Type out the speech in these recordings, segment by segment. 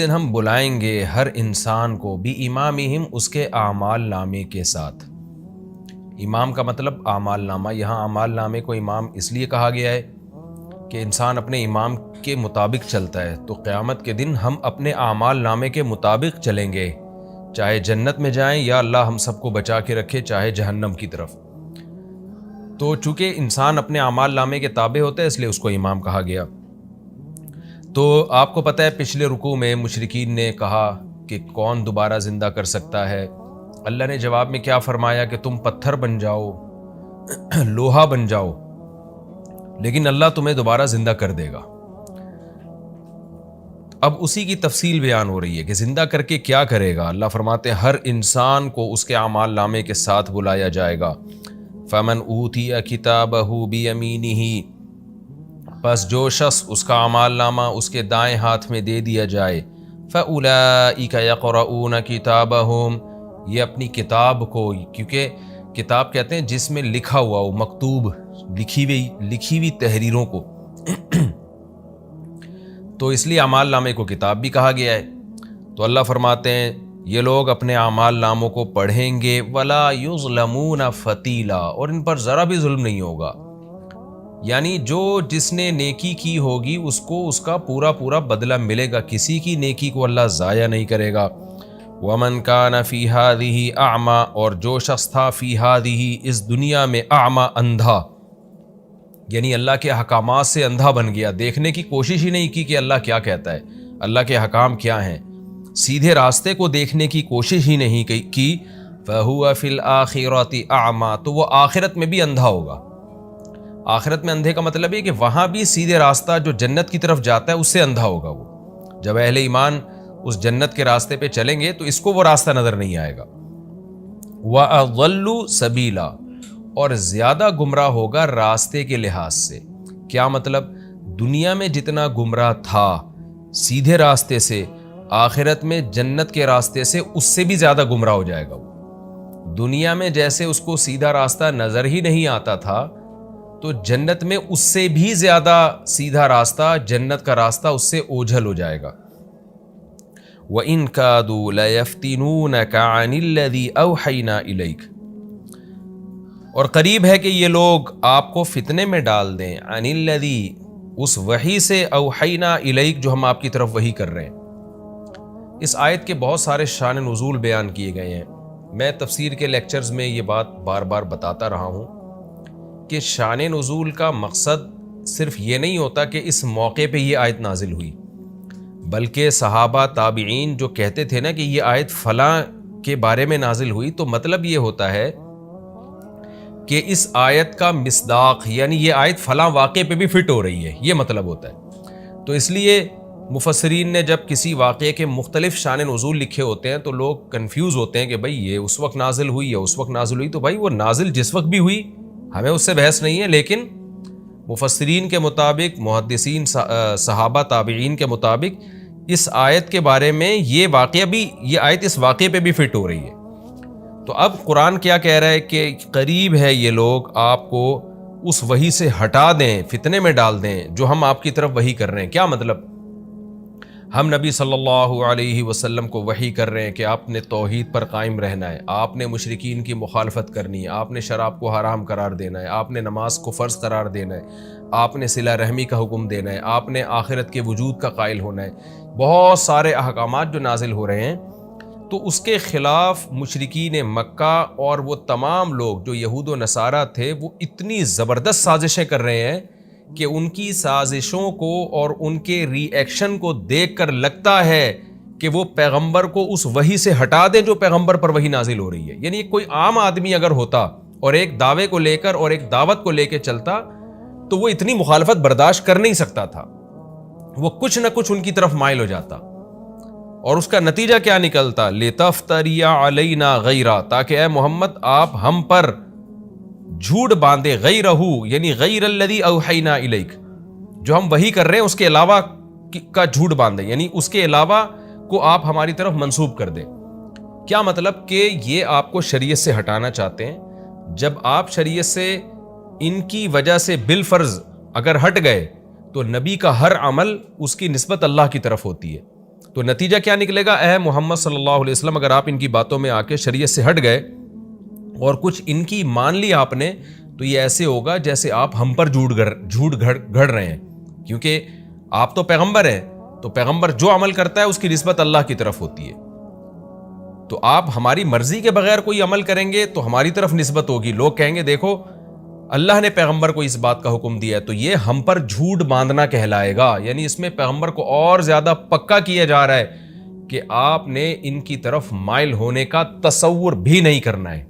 دن ہم بلائیں گے ہر انسان کو بِإِمَامِهِمْ اس کے اعمال نامے کے ساتھ۔ امام کا مطلب اعمال نامہ، یہاں اعمال نامے کو امام اس لیے کہا گیا ہے کہ انسان اپنے امام کے مطابق چلتا ہے، تو قیامت کے دن ہم اپنے اعمال نامے کے مطابق چلیں گے، چاہے جنت میں جائیں یا اللہ ہم سب کو بچا کے رکھے چاہے جہنم کی طرف۔ تو چونکہ انسان اپنے اعمال نامے کے تابع ہوتا ہے اس لیے اس کو امام کہا گیا۔ تو آپ کو پتہ ہے پچھلے رکوع میں مشرکین نے کہا کہ کون دوبارہ زندہ کر سکتا ہے؟ اللہ نے جواب میں کیا فرمایا کہ تم پتھر بن جاؤ، لوہا بن جاؤ، لیکن اللہ تمہیں دوبارہ زندہ کر دے گا۔ اب اسی کی تفصیل بیان ہو رہی ہے کہ زندہ کر کے کیا کرے گا۔ اللہ فرماتے ہیں ہر انسان کو اس کے اعمال نامے کے ساتھ بلایا جائے گا۔ فَمَنْ أُوتِيَ كِتَابَهُ بِيَمِينِهِ پس جو شخص اس کا اعمال نامہ اس کے دائیں ہاتھ میں دے دیا جائے، فَأُولَئِكَ يَقْرَؤُونَ كِتَابَهُمْ یہ اپنی کتاب کو، کیونکہ کتاب کہتے ہیں جس میں لکھا ہوا ہو، مکتوب، لکھی ہوئی تحریروں کو تو اس لیے اعمال نامے کو کتاب بھی کہا گیا ہے۔ تو اللہ فرماتے ہیں یہ لوگ اپنے اعمال ناموں کو پڑھیں گے، وَلَا يُظْلَمُونَ فَتِيلًا اور ان پر ذرا بھی ظلم نہیں ہوگا، یعنی جو جس نے نیکی کی ہوگی اس کو اس کا پورا بدلہ ملے گا، کسی کی نیکی کو اللہ ضائع نہیں کرے گا۔ وَمَنْ كَانَ فِي هَذِهِ أَعْمَى اور جو شخص تھا فی هذه اس دنیا میں اعمى اندھا، یعنی اللہ کے احکامات سے اندھا بن گیا، دیکھنے کی کوشش ہی نہیں کی کہ اللہ کیا کہتا ہے، اللہ کے احکام کیا ہیں، سیدھے راستے کو دیکھنے کی کوشش ہی نہیں کی، فَهُوَ فِي الْآخِرَةِ أَعْمَى تو وہ آخرت میں بھی اندھا ہوگا۔ آخرت میں اندھے کا مطلب ہے کہ وہاں بھی سیدھے راستہ جو جنت کی طرف جاتا ہے اس سے اندھا ہوگا وہ۔ جب اہل ایمان اس جنت کے راستے پہ چلیں گے تو اس کو وہ راستہ نظر نہیں آئے گا۔ وَأَضَلُّ سَبِيلًا اور زیادہ گمراہ ہوگا راستے کے لحاظ سے۔ کیا مطلب؟ دنیا میں جتنا گمراہ تھا سیدھے راستے سے، آخرت میں جنت کے راستے سے اس سے بھی زیادہ گمراہ ہو جائے گا وہ۔ دنیا میں جیسے اس کو سیدھا راستہ نظر ہی نہیں آتا تھا، تو جنت میں اس سے بھی زیادہ سیدھا راستہ، جنت کا راستہ اس سے اوجھل ہو جائے گا۔ وَإِن كَادُوا لَيَفْتِنُونَكَ عَنِ الَّذِي أَوْحَيْنَا إِلَيْكَ اور قریب ہے کہ یہ لوگ آپ کو فتنے میں ڈال دیں، عَنِ الَّذِي اس وحی سے، أَوْحَيْنَا إِلَيْكَ جو ہم آپ کی طرف وحی کر رہے ہیں۔ اس آیت کے بہت سارے شان نزول بیان کیے گئے ہیں، میں تفسیر کے لیکچرز میں یہ بات بار بار بتاتا رہا ہوں کہ شان نزول کا مقصد صرف یہ نہیں ہوتا کہ اس موقع پہ یہ آیت نازل ہوئی، بلکہ صحابہ تابعین جو کہتے تھے نا کہ یہ آیت فلاں کے بارے میں نازل ہوئی، تو مطلب یہ ہوتا ہے کہ اس آیت کا مصداق، یعنی یہ آیت فلاں واقعے پہ بھی فٹ ہو رہی ہے، یہ مطلب ہوتا ہے۔ تو اس لیے مفسرین نے جب کسی واقعے کے مختلف شان نزول لکھے ہوتے ہیں تو لوگ کنفیوز ہوتے ہیں کہ بھائی یہ اس وقت نازل ہوئی یا اس وقت نازل ہوئی، تو بھائی وہ نازل جس وقت بھی ہوئی ہمیں اس سے بحث نہیں ہے، لیکن مفسرین کے مطابق، محدثین، صحابہ تابعین کے مطابق اس آیت کے بارے میں یہ واقعہ بھی، یہ آیت اس واقعے پہ بھی فٹ ہو رہی ہے۔ تو اب قرآن کیا کہہ رہا ہے کہ قریب ہے یہ لوگ آپ کو اس وحی سے ہٹا دیں، فتنے میں ڈال دیں جو ہم آپ کی طرف وحی کر رہے ہیں۔ کیا مطلب؟ ہم نبی صلی اللہ علیہ وسلم کو وحی کر رہے ہیں کہ آپ نے توحید پر قائم رہنا ہے، آپ نے مشرکین کی مخالفت کرنی ہے، آپ نے شراب کو حرام قرار دینا ہے، آپ نے نماز کو فرض قرار دینا ہے، آپ نے صلہ رحمی کا حکم دینا ہے، آپ نے آخرت کے وجود کا قائل ہونا ہے۔ بہت سارے احکامات جو نازل ہو رہے ہیں، تو اس کے خلاف مشرکین مکہ اور وہ تمام لوگ جو یہود و نصارہ تھے وہ اتنی زبردست سازشیں کر رہے ہیں کہ ان کی سازشوں کو اور ان کے ری ایکشن کو دیکھ کر لگتا ہے کہ وہ پیغمبر کو اس وحی سے ہٹا دیں جو پیغمبر پر وحی نازل ہو رہی ہے۔ یعنی کوئی عام آدمی اگر ہوتا اور ایک دعوے کو لے کر اور ایک دعوت کو لے کے چلتا تو وہ اتنی مخالفت برداشت کر نہیں سکتا تھا، وہ کچھ نہ کچھ ان کی طرف مائل ہو جاتا، اور اس کا نتیجہ کیا نکلتا؟ لِتَفْتَرِيَ عَلَيْنَا غَيْرًا تاکہ اے محمد آپ ہم پر جھوٹ باندھے، غیرہ یعنی غیر الذی اوحینا الیک جو ہم وحی کر رہے ہیں اس کے علاوہ کا جھوٹ باندھے، یعنی اس کے علاوہ کو آپ ہماری طرف منسوب کر دیں۔ کیا مطلب؟ کہ یہ آپ کو شریعت سے ہٹانا چاہتے ہیں۔ جب آپ شریعت سے ان کی وجہ سے بالفرض اگر ہٹ گئے تو نبی کا ہر عمل اس کی نسبت اللہ کی طرف ہوتی ہے، تو نتیجہ کیا نکلے گا؟ اے محمد صلی اللہ علیہ وسلم، اگر آپ ان کی باتوں میں آ کے شریعت سے ہٹ گئے اور کچھ ان کی مان لی آپ نے، تو یہ ایسے ہوگا جیسے آپ ہم پر جھوٹ گھڑ رہے ہیں، کیونکہ آپ تو پیغمبر ہیں، تو پیغمبر جو عمل کرتا ہے اس کی نسبت اللہ کی طرف ہوتی ہے. تو آپ ہماری مرضی کے بغیر کوئی عمل کریں گے تو ہماری طرف نسبت ہوگی. لوگ کہیں گے دیکھو اللہ نے پیغمبر کو اس بات کا حکم دیا ہے، تو یہ ہم پر جھوٹ باندھنا کہلائے گا. یعنی اس میں پیغمبر کو اور زیادہ پکا کیا جا رہا ہے کہ آپ نے ان کی طرف مائل ہونے کا تصور بھی نہیں کرنا ہے،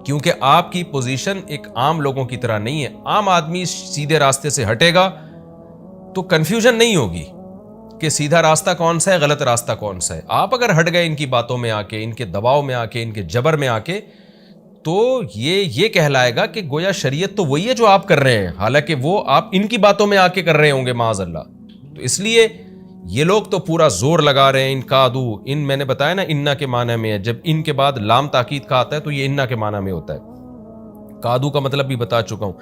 کیونکہ آپ کی پوزیشن ایک عام لوگوں کی طرح نہیں ہے. عام آدمی سیدھے راستے سے ہٹے گا تو کنفیوژن نہیں ہوگی کہ سیدھا راستہ کون سا ہے، غلط راستہ کون سا ہے. آپ اگر ہٹ گئے ان کی باتوں میں آ کے، ان کے دباؤ میں آ کے، ان کے جبر میں آ کے، تو یہ کہلائے گا کہ گویا شریعت تو وہی ہے جو آپ کر رہے ہیں، حالانکہ وہ آپ ان کی باتوں میں آ کے کر رہے ہوں گے معاذ اللہ. تو اس لیے یہ لوگ تو پورا زور لگا رہے ہیں. ان کادو، ان میں نے بتایا نا انا کے معنی میں ہے، جب ان کے بعد لام تاکید کا آتا ہے تو یہ انا کے معنی میں ہوتا ہے. کادو کا مطلب بھی بتا چکا ہوں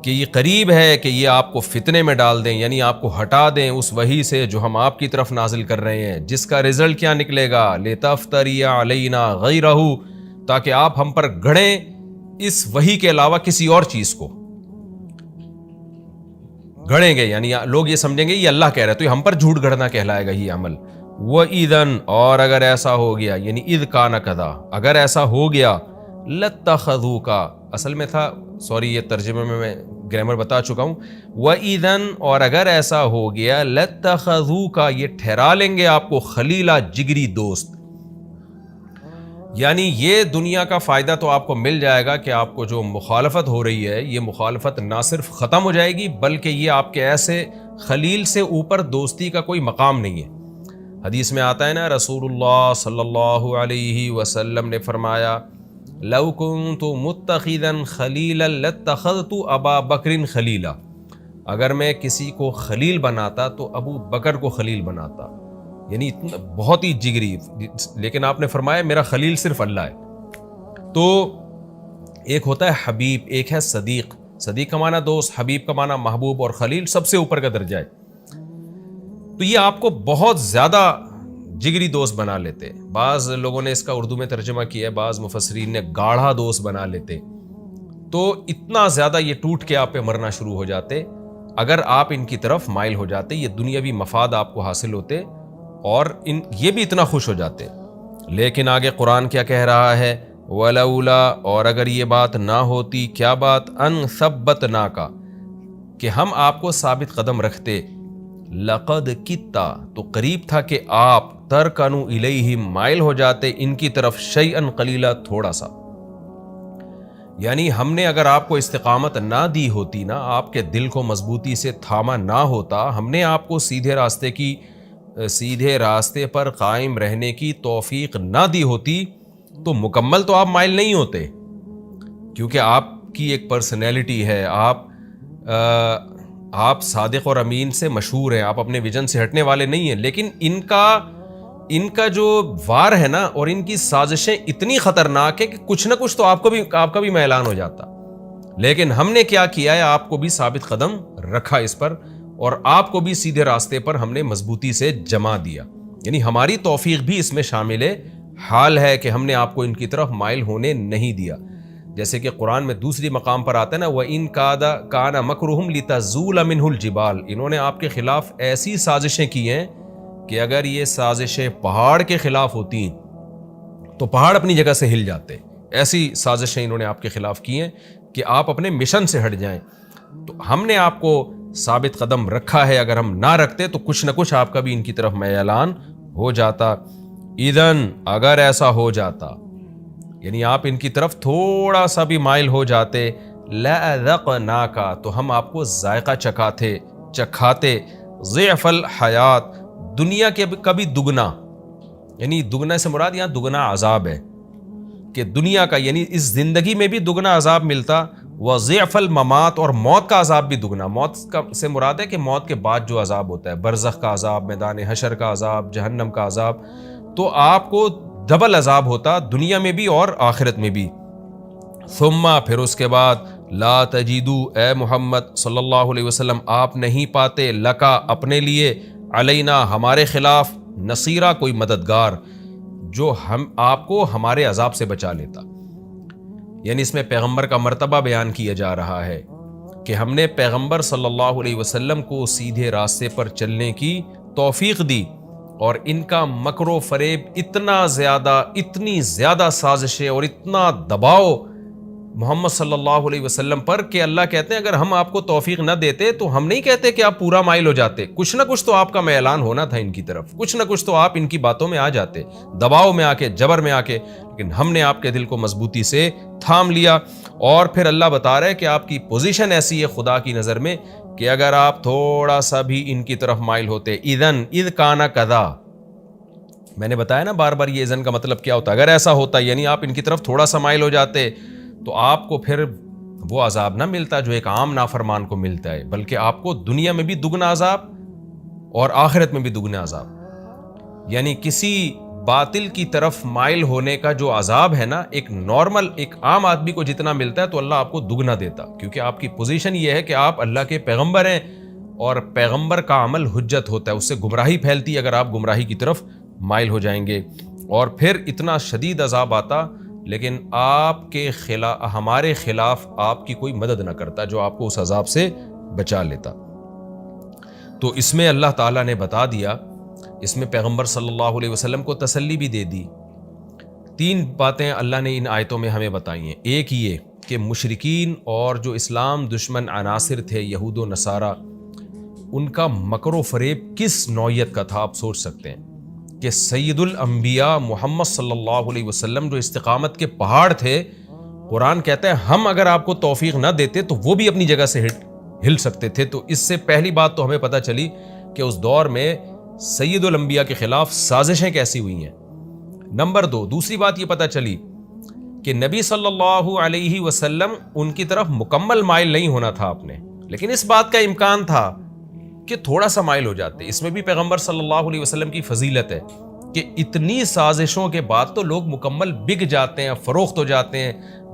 کہ یہ قریب ہے کہ یہ آپ کو فتنے میں ڈال دیں، یعنی آپ کو ہٹا دیں اس وحی سے جو ہم آپ کی طرف نازل کر رہے ہیں، جس کا رزلٹ کیا نکلے گا؟ لِتَفْتَرِيَ عَلَيْنَا غَيْرَهُ، تاکہ آپ ہم پر گھڑیں اس وحی کے علاوہ کسی اور چیز کو گھڑیں گے. یعنی لوگ یہ سمجھیں گے یہ اللہ کہہ رہا ہے، تو یہ ہم پر جھوٹ گھڑنا کہلائے گا یہ عمل. وَإِذًا، اور اگر ایسا ہو گیا، یعنی اذ کان کذا، اگر ایسا ہو گیا، لَاتَّخَذُوكَ، اصل میں تھا، سوری یہ ترجمے میں گرامر بتا چکا ہوں. وَإِذًا، اور اگر ایسا ہو گیا، لَاتَّخَذُوكَ، یہ ٹھہرا لیں گے آپ کو خلیلا، جگری دوست. یعنی یہ دنیا کا فائدہ تو آپ کو مل جائے گا کہ آپ کو جو مخالفت ہو رہی ہے، یہ مخالفت نہ صرف ختم ہو جائے گی بلکہ یہ آپ کے ایسے خلیل سے اوپر دوستی کا کوئی مقام نہیں ہے. حدیث میں آتا ہے نا، رسول اللہ صلی اللہ علیہ وسلم نے فرمایا، لو کنت متخذا خلیلا لاتخذت ابا بکر خلیلا، اگر میں کسی کو خلیل بناتا تو ابو بکر کو خلیل بناتا. یعنی بہت ہی جگری، لیکن آپ نے فرمایا میرا خلیل صرف اللہ ہے. تو ایک ہوتا ہے حبیب، ایک ہے صدیق. صدیق کا معنی دوست، حبیب کا معنی محبوب، اور خلیل سب سے اوپر کا درجہ ہے. تو یہ آپ کو بہت زیادہ جگری دوست بنا لیتے. بعض لوگوں نے اس کا اردو میں ترجمہ کیا ہے، بعض مفسرین نے گاڑھا دوست بنا لیتے. تو اتنا زیادہ یہ ٹوٹ کے آپ پہ مرنا شروع ہو جاتے اگر آپ ان کی طرف مائل ہو جاتے. یہ دنیاوی مفاد آپ کو حاصل ہوتے اور یہ بھی اتنا خوش ہو جاتے. لیکن آگے قرآن کیا کہہ رہا ہے؟ وَلَوْلَا، اور اگر یہ بات نہ ہوتی، کیا بات؟ ان ثبتناک، کہ ہم آپ کو ثابت قدم رکھتے. لقد کتا، تو قریب تھا کہ آپ ترکنوا الیہم، مائل ہو جاتے ان کی طرف، شیئا قلیلا، تھوڑا سا. یعنی ہم نے اگر آپ کو استقامت نہ دی ہوتی، نہ آپ کے دل کو مضبوطی سے تھاما نہ ہوتا، ہم نے آپ کو سیدھے راستے پر قائم رہنے کی توفیق نہ دی ہوتی، تو مکمل تو آپ مائل نہیں ہوتے، کیونکہ آپ کی ایک پرسنالٹی ہے، آپ صادق اور امین سے مشہور ہیں، آپ اپنے ویژن سے ہٹنے والے نہیں ہیں. لیکن ان کا جو وار ہے نا، اور ان کی سازشیں اتنی خطرناک ہے کہ کچھ نہ کچھ تو آپ کا بھی میلان ہو جاتا. لیکن ہم نے کیا کیا ہے؟ آپ کو بھی ثابت قدم رکھا اس پر، اور آپ کو بھی سیدھے راستے پر ہم نے مضبوطی سے جما دیا. یعنی ہماری توفیق بھی اس میں شامل حال ہے کہ ہم نے آپ کو ان کی طرف مائل ہونے نہیں دیا. جیسے کہ قرآن میں دوسری مقام پر آتا ہے نا، وَإِن كَانَ مَكْرُهُمْ لِتَزُولَ مِنْهُ الْجِبَالُ، انہوں نے آپ کے خلاف ایسی سازشیں کی ہیں کہ اگر یہ سازشیں پہاڑ کے خلاف ہوتی تو پہاڑ اپنی جگہ سے ہل جاتے. ایسی سازشیں انہوں نے آپ کے خلاف کی ہیں کہ آپ اپنے مشن سے ہٹ جائیں. تو ہم نے آپ کو ثابت قدم رکھا ہے، اگر ہم نہ رکھتے تو کچھ نہ کچھ آپ کا بھی ان کی طرف میلان ہو جاتا. اذن، اگر ایسا ہو جاتا، یعنی آپ ان کی طرف تھوڑا سا بھی مائل ہو جاتے، لَأَذَقْنَاكَ، تو ہم آپ کو ذائقہ چکھاتے ضِعْفَ الْحَیَات، دنیا کے کبھی دگنا. یعنی دگنا سے مراد یہاں دگنا عذاب ہے، کہ دنیا کا یعنی اس زندگی میں بھی دگنا عذاب ملتا. وَضِعْفَ الْمَمَات، اور موت کا عذاب بھی دگنا. موت سے مراد ہے کہ موت کے بعد جو عذاب ہوتا ہے، برزخ کا عذاب، میدان حشر کا عذاب، جہنم کا عذاب. تو آپ کو ڈبل عذاب ہوتا، دنیا میں بھی اور آخرت میں بھی. ثم، پھر اس کے بعد، لا تجدو، اے محمد صلی اللہ علیہ وسلم، آپ نہیں پاتے، لکا، اپنے لیے، علینا، ہمارے خلاف، نصیرہ کوئی مددگار جو ہم آپ کو ہمارے عذاب سے بچا لیتا. یعنی اس میں پیغمبر کا مرتبہ بیان کیا جا رہا ہے کہ ہم نے پیغمبر صلی اللہ علیہ وسلم کو سیدھے راستے پر چلنے کی توفیق دی، اور ان کا مکر و فریب اتنی زیادہ سازشیں اور اتنا دباؤ محمد صلی اللہ علیہ وسلم پر کہ اللہ کہتے ہیں اگر ہم آپ کو توفیق نہ دیتے تو ہم نہیں کہتے کہ آپ پورا مائل ہو جاتے، کچھ نہ کچھ تو آپ کا میلان ہونا تھا ان کی طرف، کچھ نہ کچھ تو آپ ان کی باتوں میں آ جاتے، دباؤ میں آ کے، جبر میں آ کے، لیکن ہم نے آپ کے دل کو مضبوطی سے تھام لیا. اور پھر اللہ بتا رہا ہے کہ آپ کی پوزیشن ایسی ہے خدا کی نظر میں کہ اگر آپ تھوڑا سا بھی ان کی طرف مائل ہوتے، اذ کانا کذا، میں نے بتایا نا بار بار یہ اذن کا مطلب کیا ہوتا ہے، اگر ایسا ہوتا یعنی آپ ان کی طرف تھوڑا سا مائل ہو جاتے تو آپ کو پھر وہ عذاب نہ ملتا جو ایک عام نافرمان کو ملتا ہے، بلکہ آپ کو دنیا میں بھی دگنا عذاب اور آخرت میں بھی دگنا عذاب. یعنی کسی باطل کی طرف مائل ہونے کا جو عذاب ہے نا، ایک نارمل ایک عام آدمی کو جتنا ملتا ہے تو اللہ آپ کو دگنا دیتا، کیونکہ آپ کی پوزیشن یہ ہے کہ آپ اللہ کے پیغمبر ہیں، اور پیغمبر کا عمل حجت ہوتا ہے، اس سے گمراہی پھیلتی ہے اگر آپ گمراہی کی طرف مائل ہو جائیں گے. اور پھر اتنا شدید عذاب آتا، لیکن آپ کے خلاف، ہمارے خلاف آپ کی کوئی مدد نہ کرتا جو آپ کو اس عذاب سے بچا لیتا. تو اس میں اللہ تعالیٰ نے بتا دیا، اس میں پیغمبر صلی اللہ علیہ وسلم کو تسلی بھی دے دی. 3 باتیں اللہ نے ان آیتوں میں ہمیں بتائی ہیں. ایک یہ کہ مشرکین اور جو اسلام دشمن عناصر تھے یہود و نصارہ، ان کا مکر و فریب کس نوعیت کا تھا آپ سوچ سکتے ہیں کہ سید الانبیاء محمد صلی اللہ علیہ وسلم جو استقامت کے پہاڑ تھے، قرآن کہتا ہے ہم اگر آپ کو توفیق نہ دیتے تو وہ بھی اپنی جگہ سے ہل سکتے تھے. تو اس سے پہلی بات تو ہمیں پتہ چلی کہ اس دور میں سید الانبیاء کے خلاف سازشیں کیسی ہوئی ہیں. نمبر 2، دوسری بات یہ پتہ چلی کہ نبی صلی اللہ علیہ وسلم ان کی طرف مکمل مائل نہیں ہونا تھا آپ نے، لیکن اس بات کا امکان تھا کہ تھوڑا سا مائل ہو جاتے. اس میں بھی پیغمبر صلی اللہ علیہ وسلم کی فضیلت ہے کہ اتنی سازشوں کے بعد تو لوگ مکمل بک جاتے ہیں، فروخت ہو جاتے ہیں،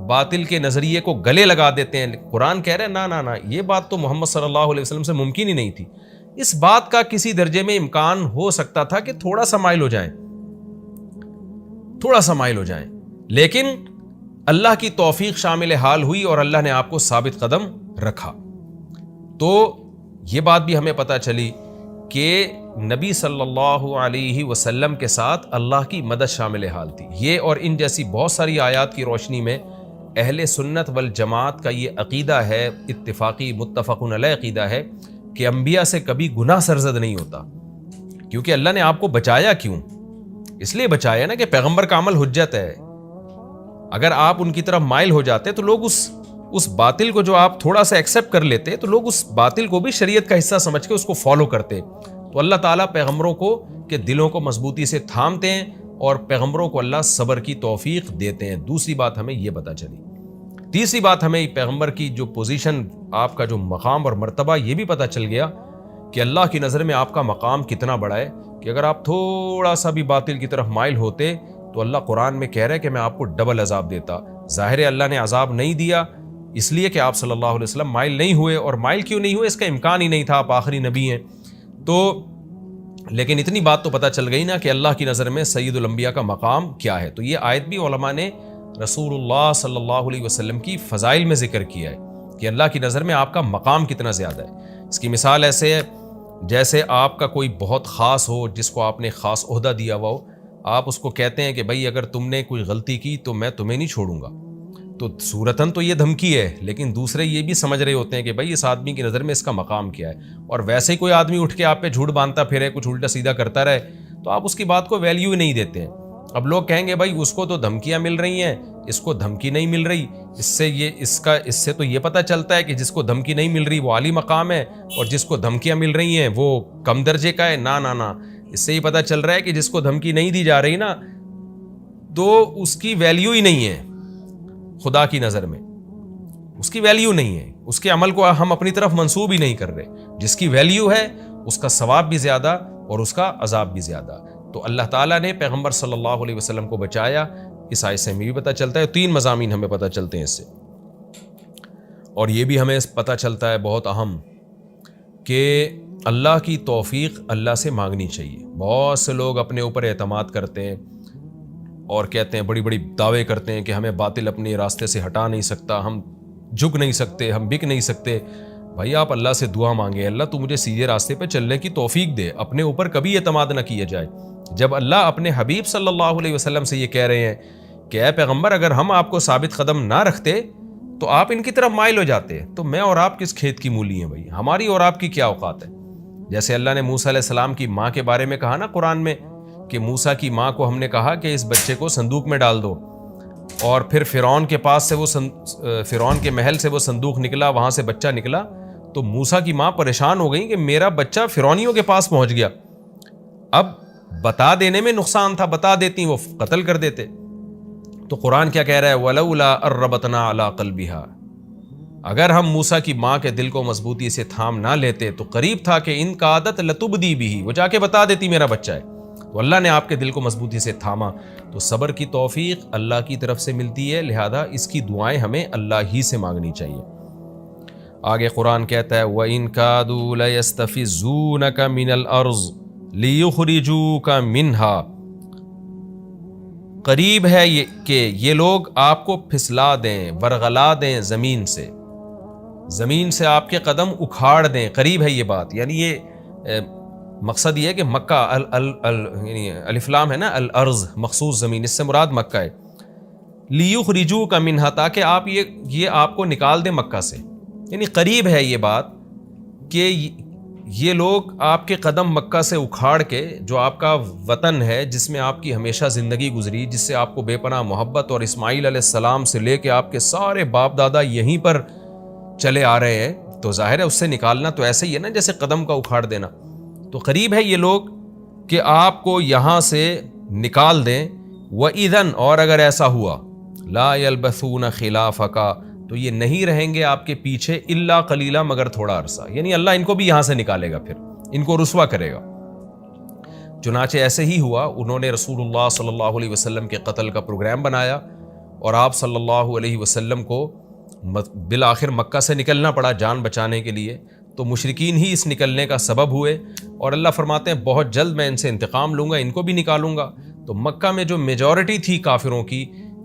باطل کے نظریے کو گلے لگا دیتے ہیں. قرآن کہہ رہے ہیں نا یہ بات تو محمد صلی اللہ علیہ وسلم سے ممکن ہی نہیں تھی. اس بات کا کسی درجے میں امکان ہو سکتا تھا کہ تھوڑا سا مائل ہو جائیں، لیکن اللہ کی توفیق شامل حال ہوئی اور اللہ نے آپ کو ثابت قدم رکھا. تو یہ بات بھی ہمیں پتہ چلی کہ نبی صلی اللہ علیہ وسلم کے ساتھ اللہ کی مدد شامل حال تھی. یہ اور ان جیسی بہت ساری آیات کی روشنی میں اہل سنت والجماعت کا یہ عقیدہ ہے، اتفاقی متفق علیہ عقیدہ ہے کہ انبیاء سے کبھی گناہ سرزد نہیں ہوتا. کیونکہ اللہ نے آپ کو بچایا کیوں؟ اس لیے بچایا نا کہ پیغمبر کا عمل حجت ہے. اگر آپ ان کی طرف مائل ہو جاتے تو لوگ اس باطل کو جو آپ تھوڑا سا ایکسیپٹ کر لیتے تو لوگ اس باطل کو بھی شریعت کا حصہ سمجھ کے اس کو فالو کرتے. تو اللہ تعالیٰ پیغمبروں کو کے دلوں کو مضبوطی سے تھامتے ہیں اور پیغمبروں کو اللہ صبر کی توفیق دیتے ہیں. دوسری بات ہمیں یہ پتہ چلی. تیسری بات ہمیں پیغمبر کی جو پوزیشن، آپ کا جو مقام اور مرتبہ، یہ بھی پتہ چل گیا کہ اللہ کی نظر میں آپ کا مقام کتنا بڑا ہے کہ اگر آپ تھوڑا سا بھی باطل کی طرف مائل ہوتے تو اللہ قرآن میں کہہ رہا ہے کہ میں آپ کو ڈبل عذاب دیتا. ظاہر ہے اللہ نے عذاب نہیں دیا اس لیے کہ آپ صلی اللہ علیہ وسلم مائل نہیں ہوئے، اور مائل کیوں نہیں ہوئے اس کا امکان ہی نہیں تھا، آپ آخری نبی ہیں. تو لیکن اتنی بات تو پتہ چل گئی نا کہ اللہ کی نظر میں سید الانبیاء کا مقام کیا ہے. تو یہ آیت بھی علماء نے رسول اللہ صلی اللہ علیہ وسلم کی فضائل میں ذکر کیا ہے کہ اللہ کی نظر میں آپ کا مقام کتنا زیادہ ہے. اس کی مثال ایسے ہے جیسے آپ کا کوئی بہت خاص ہو جس کو آپ نے خاص عہدہ دیا ہوا ہو، آپ اس کو کہتے ہیں کہ بھائی اگر تم نے کوئی غلطی کی تو میں تمہیں نہیں چھوڑوں گا. تو صورتاً تو یہ دھمکی ہے، لیکن دوسرے یہ بھی سمجھ رہے ہوتے ہیں کہ بھائی اس آدمی کی نظر میں اس کا مقام کیا ہے. اور ویسے ہی کوئی آدمی اٹھ کے آپ پہ جھوٹ باندھتا پھرے، کچھ الٹا سیدھا کرتا رہے تو آپ اس کی بات کو ویلیو ہی نہیں دیتے ہیں. اب لوگ کہیں گے بھائی اس کو تو دھمکیاں مل رہی ہیں، اس کو دھمکی نہیں مل رہی. اس سے تو یہ پتہ چلتا ہے کہ جس کو دھمکی نہیں مل رہی وہ عالی مقام ہے، اور جس کو دھمکیاں مل رہی ہیں وہ کم درجے کا ہے. نا اس سے یہ پتہ چل رہا ہے کہ جس کو دھمکی نہیں دی جا رہی نا تو اس کی ویلیو ہی نہیں ہے خدا کی نظر میں، اس کی ویلیو نہیں ہے، اس کے عمل کو ہم اپنی طرف منسوب ہی نہیں کر رہے. جس کی ویلیو ہے اس کا ثواب بھی زیادہ اور اس کا عذاب بھی زیادہ. تو اللہ تعالیٰ نے پیغمبر صلی اللہ علیہ وسلم کو بچایا. اس آیت سے ہمیں بھی پتہ چلتا ہے. 3 مضامین ہمیں پتہ چلتے ہیں اس سے، اور یہ بھی ہمیں پتہ چلتا ہے بہت اہم کہ اللہ کی توفیق اللہ سے مانگنی چاہیے۔ بہت سے لوگ اپنے اوپر اعتماد کرتے ہیں اور کہتے ہیں، بڑی بڑی دعوے کرتے ہیں کہ ہمیں باطل اپنے راستے سے ہٹا نہیں سکتا، ہم جھک نہیں سکتے، ہم بک نہیں سکتے۔ بھائی آپ اللہ سے دعا مانگے، اللہ تو مجھے سیدھے راستے پہ چلنے کی توفیق دے، اپنے اوپر کبھی اعتماد نہ کیا جائے۔ جب اللہ اپنے حبیب صلی اللہ علیہ وسلم سے یہ کہہ رہے ہیں کہ اے پیغمبر اگر ہم آپ کو ثابت قدم نہ رکھتے تو آپ ان کی طرف مائل ہو جاتے، تو میں اور آپ کس کھیت کی مولی ہیں بھائی، ہماری اور آپ کی کیا اوقات ہے۔ جیسے اللہ نے موسیٰ علیہ السلام کی ماں کے بارے میں کہا نا قرآن میں، کہ موسیٰ کی ماں کو ہم نے کہا کہ اس بچے کو صندوق میں ڈال دو، اور پھر فرعون کے پاس سے فرعون کے محل سے وہ صندوق نکلا، وہاں سے بچہ نکلا، تو موسیٰ کی ماں پریشان ہو گئی کہ میرا بچہ فرعونیوں کے پاس پہنچ گیا۔ اب بتا دینے میں نقصان تھا، بتا دیتی وہ قتل کر دیتے۔ تو قرآن کیا کہہ رہا ہے، وَلَوْلَا أَرَّبَطْنَا عَلَىٰ قَلْبِهَا، اگر ہم موسیٰ کی ماں کے دل کو مضبوطی سے تھام نہ لیتے تو قریب تھا کہ ان کا عادت لتبدی بھی، وہ جا کے بتا دیتی میرا بچہ ہے۔ تو اللہ نے آپ کے دل کو مضبوطی سے تھاما۔ تو صبر کی توفیق اللہ کی طرف سے ملتی ہے، لہذا اس کی دعائیں ہمیں اللہ ہی سے مانگنی چاہیے۔ آگے قرآن کہتا ہے وَإِن كَادُوا لَيَسْتَفِزُّونَكَ مِنَ الْأَرْضِ لِيُخْرِجُوكَ مِنْهَا، قریب ہے یہ کہ یہ لوگ آپ کو پھسلا دیں، ورغلا دیں زمین سے آپ کے قدم اکھاڑ دیں، قریب ہے یہ بات۔ یعنی یہ مقصد یہ ہے کہ مکہ یعنی الف لام ہے نا، الارض مخصوص زمین، اس سے مراد مکہ ہے۔ لیخرجوک منہا، تاکہ آپ یہ آپ کو نکال دیں مکہ سے، یعنی قریب ہے یہ بات کہ یہ لوگ آپ کے قدم مکہ سے اکھاڑ کے، جو آپ کا وطن ہے جس میں آپ کی ہمیشہ زندگی گزری، جس سے آپ کو بے پناہ محبت، اور اسماعیل علیہ السلام سے لے کے آپ کے سارے باپ دادا یہیں پر چلے آ رہے ہیں، تو ظاہر ہے اس سے نکالنا تو ایسے ہی ہے نا جیسے قدم کا اکھاڑ دینا۔ تو قریب ہے یہ لوگ کہ آپ کو یہاں سے نکال دیں۔ وَإِذًا، اور اگر ایسا ہوا، لَا يَلْبَثُونَ خِلَافَكَ، تو یہ نہیں رہیں گے آپ کے پیچھے الا قلیلا، مگر تھوڑا عرصہ، یعنی اللہ ان کو بھی یہاں سے نکالے گا، پھر ان کو رسوا کرے گا۔ چنانچہ ایسے ہی ہوا، انہوں نے رسول اللہ صلی اللہ علیہ وسلم کے قتل کا پروگرام بنایا، اور آپ صلی اللہ علیہ وسلم کو بالآخر مکہ سے نکلنا پڑا جان بچانے کے لیے۔ تو مشرکین ہی اس نکلنے کا سبب ہوئے، اور اللہ فرماتے ہیں بہت جلد میں ان سے انتقام لوں گا، ان کو بھی نکالوں گا۔ تو مکہ میں جو میجورٹی تھی کافروں کی،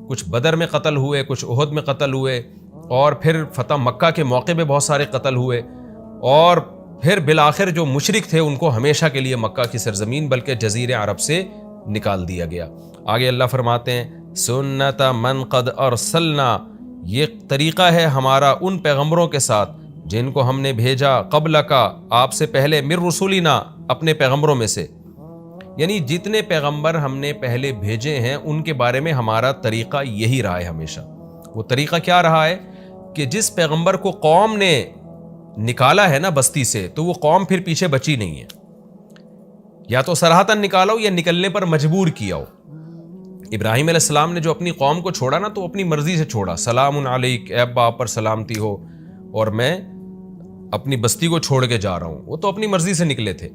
کچھ بدر میں قتل ہوئے، کچھ احد میں قتل ہوئے، اور پھر فتح مکہ کے موقع پہ بہت سارے قتل ہوئے، اور پھر بالآخر جو مشرک تھے ان کو ہمیشہ کے لیے مکہ کی سرزمین بلکہ جزیرے عرب سے نکال دیا گیا۔ آگے اللہ فرماتے ہیں سنت من قد ارسلنا، یہ طریقہ ہے ہمارا ان پیغمبروں کے ساتھ جن کو ہم نے بھیجا قبل کا، آپ سے پہلے، من رسولنا، اپنے پیغمبروں میں سے، یعنی جتنے پیغمبر ہم نے پہلے بھیجے ہیں ان کے بارے میں ہمارا طریقہ یہی رہا ہے ہمیشہ۔ وہ طریقہ کیا رہا ہے کہ جس پیغمبر کو قوم نے نکالا ہے نا بستی سے، تو وہ قوم پھر پیچھے بچی نہیں ہے، یا تو صراحتاً نکالا ہو یا نکلنے پر مجبور کیا ہو۔ ابراہیم علیہ السلام نے جو اپنی قوم کو چھوڑا نا، تو اپنی مرضی سے چھوڑا، سلام علیک، اے ابا آپ پر سلامتی ہو، اور میں اپنی بستی کو چھوڑ کے جا رہا ہوں، وہ تو اپنی مرضی سے نکلے تھے۔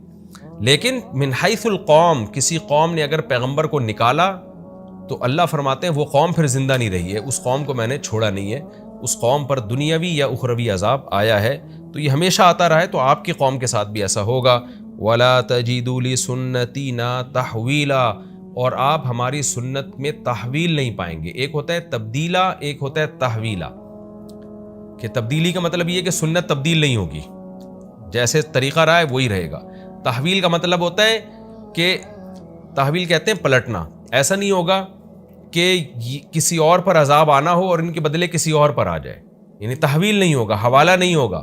لیکن من حیث القوم، کسی قوم نے اگر پیغمبر کو نکالا تو اللہ فرماتے ہیں وہ قوم پھر زندہ نہیں رہی ہے، اس قوم کو میں نے چھوڑا نہیں ہے، اس قوم پر دنیاوی یا اخروی عذاب آیا ہے، تو یہ ہمیشہ آتا رہا ہے، تو آپ کی قوم کے ساتھ بھی ایسا ہوگا۔ وَلَا تَجِدُوا لِسُنَّتِنَا تَحْوِيلًا، اور آپ ہماری سنت میں تحویل نہیں پائیں گے۔ ایک ہوتا ہے تبدیلا، ایک ہوتا ہے تحویلا، کہ تبدیلی کا مطلب یہ ہے کہ سنت تبدیل نہیں ہوگی، جیسے طریقہ رہا ہے وہی رہے گا۔ تحویل کا مطلب ہوتا ہے کہ تحویل کہتے ہیں پلٹنا، ایسا نہیں ہوگا کہ کسی اور پر عذاب آنا ہو اور ان کے بدلے کسی اور پر آ جائے، یعنی تحویل نہیں ہوگا، حوالہ نہیں ہوگا۔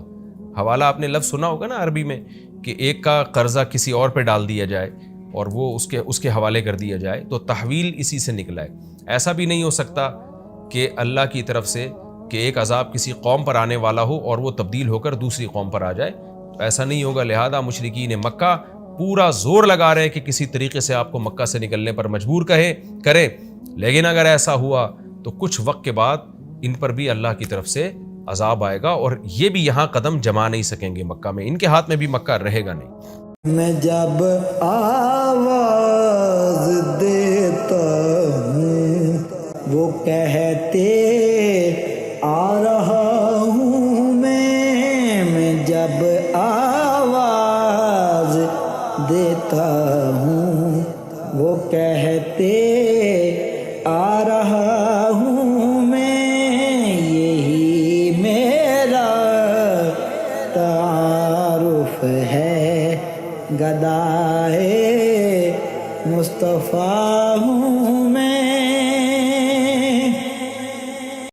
حوالہ آپ نے لفظ سنا ہوگا نا عربی میں، کہ ایک کا قرضہ کسی اور پہ ڈال دیا جائے اور وہ اس کے حوالے کر دیا جائے، تو تحویل اسی سے نکلا ہے۔ ایسا بھی نہیں ہو سکتا کہ اللہ کی طرف سے کہ ایک عذاب کسی قوم پر آنے والا ہو اور وہ تبدیل ہو کر دوسری قوم پر آ جائے، تو ایسا نہیں ہوگا۔ لہذا مشرکین مکہ پورا زور لگا رہے ہیں کہ کسی طریقے سے آپ کو مکہ سے نکلنے پر مجبور کریں، لیکن اگر ایسا ہوا تو کچھ وقت کے بعد ان پر بھی اللہ کی طرف سے عذاب آئے گا، اور یہ بھی یہاں قدم جما نہیں سکیں گے مکہ میں، ان کے ہاتھ میں بھی مکہ رہے گا نہیں۔ میں جب آواز دیتا ہوں وہ کہتے آ رہا ہوں میں جب آواز دیتا ہوں وہ کہتے آ رہا ہوں میں، یہی میرا تعارف ہے، گدائے مصطفیٰ ہوں میں۔